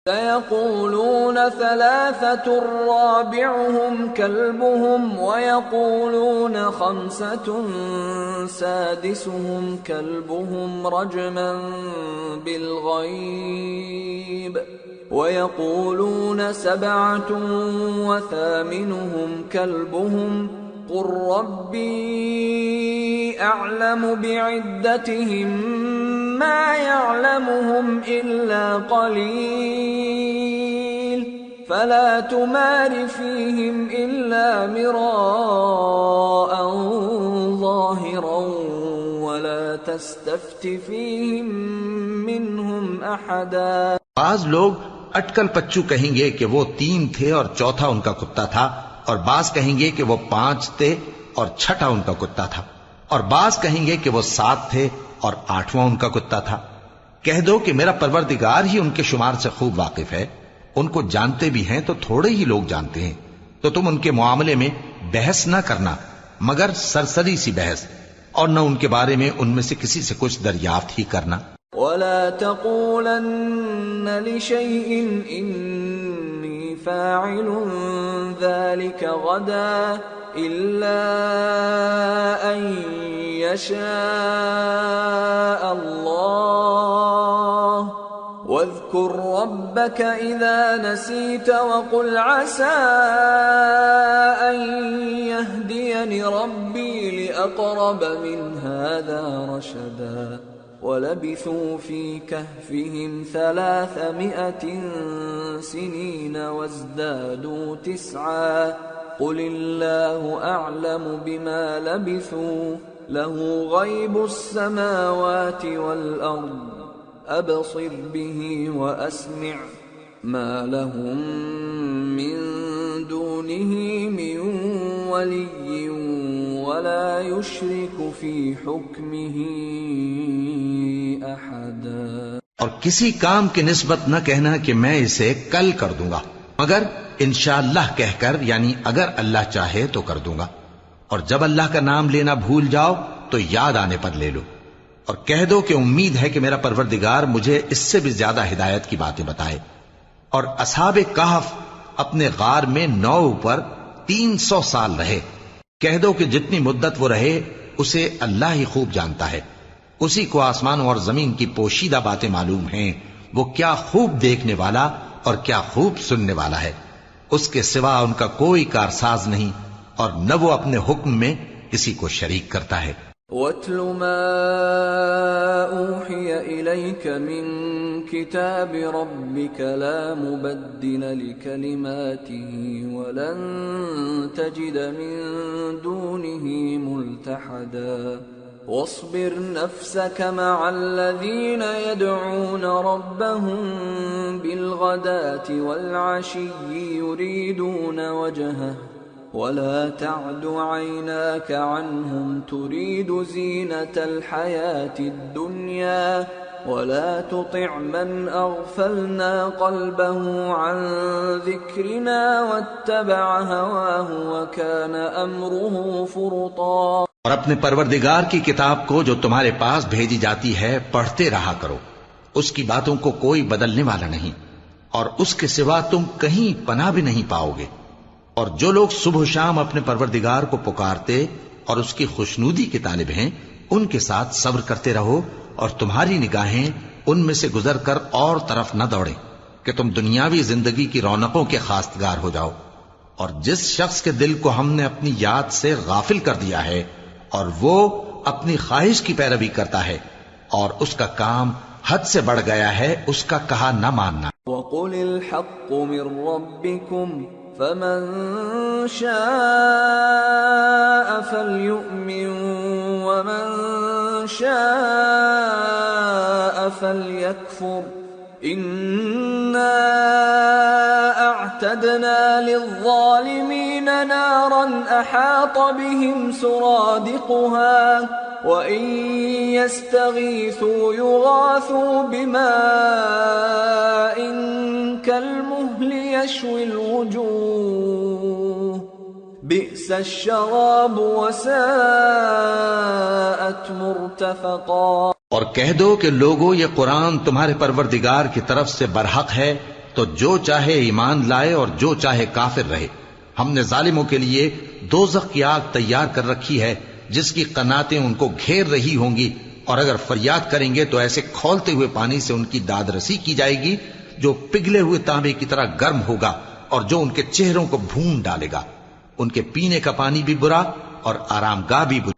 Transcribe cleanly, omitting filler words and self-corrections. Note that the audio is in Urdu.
سيقولون ثلاثة رابعهم كلبهم ويقولون خمسة سادسهم كلبهم رجما بالغيب ويقولون سبعة وثامنهم كلبهم قل ربي أعلم بعدتهم ما يعلمهم إلا قليل فلا تمار فيهم إلا مراء ظاهرا ولا تستفت فيهم منهم أحدا۔ بعض لوگ اٹکل پچو کہیں گے کہ وہ 3 تھے اور چوتھا ان کا کتا تھا، اور بعض کہیں گے کہ وہ 5 تھے اور چھٹا ان کا کتا تھا، اور بعض کہیں گے کہ وہ 7 تھے اور 8واں ان کا کتا تھا۔ کہہ دو کہ میرا پروردگار ہی ان کے شمار سے خوب واقف ہے، ان کو جانتے بھی ہیں تو تھوڑے ہی لوگ جانتے ہیں، تو تم ان کے معاملے میں بحث نہ کرنا مگر سرسری سی بحث، اور نہ ان کے بارے میں ان میں سے کسی سے کچھ دریافت ہی کرنا۔ ولا تقولن لشيء إني فاعل ذلك غدا إلا أن يشاء الله واذكر ربك إذا نسيت وقل عسى أن يهديني ربي لأقرب من هذا رشدا۔ ولبثوا في كهفهم 300 سنين وازدادوا 9 قل الله أعلم بما لبثوا له غيب السماوات والأرض أبصر به وأسمع ما لهم من دونه من ولي ولا يشرك في حكمه أحدا۔ اور کسی کام کی نسبت نہ کہنا کہ میں اسے کل کر دوں گا، مگر انشاءاللہ کہہ کر، یعنی اگر اللہ چاہے تو کر دوں گا، اور جب اللہ کا نام لینا بھول جاؤ تو یاد آنے پر لے لو، اور کہہ دو کہ امید ہے کہ میرا پروردگار مجھے اس سے بھی زیادہ ہدایت کی باتیں بتائے۔ اور اصحاب کہف اپنے غار میں 9 پر 300 سال رہے۔ کہہ دو کہ جتنی مدت وہ رہے اسے اللہ ہی خوب جانتا ہے، اسی کو آسمانوں اور زمین کی پوشیدہ باتیں معلوم ہیں، وہ کیا خوب دیکھنے والا اور کیا خوب سننے والا ہے۔ اس کے سوا ان کا کوئی کارساز نہیں، اور نہ وہ اپنے حکم میں کسی کو شریک کرتا ہے۔ وَاتْلُ مَا أُوحِيَ إِلَيْكَ مِن كِتَابِ رَبِّكَ لَا مُبَدِّلَ لِكَلِمَاتِهِ وَلَن تَجِدَ مِن دُونِهِ مُلْتَحَدًا وَاصْبِرْ نَفْسَكَ مَعَ الَّذِينَ يَدْعُونَ رَبَّهُم بِالْغَدَاةِ وَالْعَشِيِّ يُرِيدُونَ وَجْهَهُ ولا تعد عيناك عنهم تريد زينة الحياة الدنيا ولا تطع من أغفلنا قلبه عن ذكرنا واتبع هواه وكان أمره فرطا۔ اور اپنے پروردگار کی کتاب کو جو تمہارے پاس بھیجی جاتی ہے پڑھتے رہا کرو، اس کی باتوں کو کوئی بدلنے والا نہیں، اور اس کے سوا تم کہیں پناہ بھی نہیں پاؤ گے۔ اور جو لوگ صبح و شام اپنے پروردگار کو پکارتے اور اس کی خوشنودی کے طالب ہیں، ان کے ساتھ صبر کرتے رہو، اور تمہاری نگاہیں ان میں سے گزر کر اور طرف نہ دوڑیں کہ تم دنیاوی زندگی کی رونقوں کے خواستگار ہو جاؤ۔ اور جس شخص کے دل کو ہم نے اپنی یاد سے غافل کر دیا ہے اور وہ اپنی خواہش کی پیروی کرتا ہے اور اس کا کام حد سے بڑھ گیا ہے، اس کا کہا نہ ماننا۔ وَقُلِ الْحَقُّ مِن رَّبِّكُمْ فمن شاء فليؤمن ومن شاء فليكفر إنا أعتدنا للظالمين نارا أحاط بهم سرادقها وإن يستغيثوا يغاثوا بماء كالمهل يشوي الوجوه بئس الشراب وساءت مرتفقا۔ اور کہہ دو کہ لوگو یہ قرآن تمہارے پروردگار کی طرف سے برحق ہے، تو جو چاہے ایمان لائے اور جو چاہے کافر رہے. ہم نے ظالموں کے لیے دوزخ کی آگ تیار کر رکھی ہے جس کی قناتیں ان کو گھیر رہی ہوں گی، اور اگر فریاد کریں گے تو ایسے کھولتے ہوئے پانی سے ان کی داد رسی کی جائے گی جو پگھلے ہوئے تانبے کی طرح گرم ہوگا اور جو ان کے چہروں کو بھون ڈالے گا. ان کے پینے کا پانی بھی برا اور آرام گاہ بھی برا.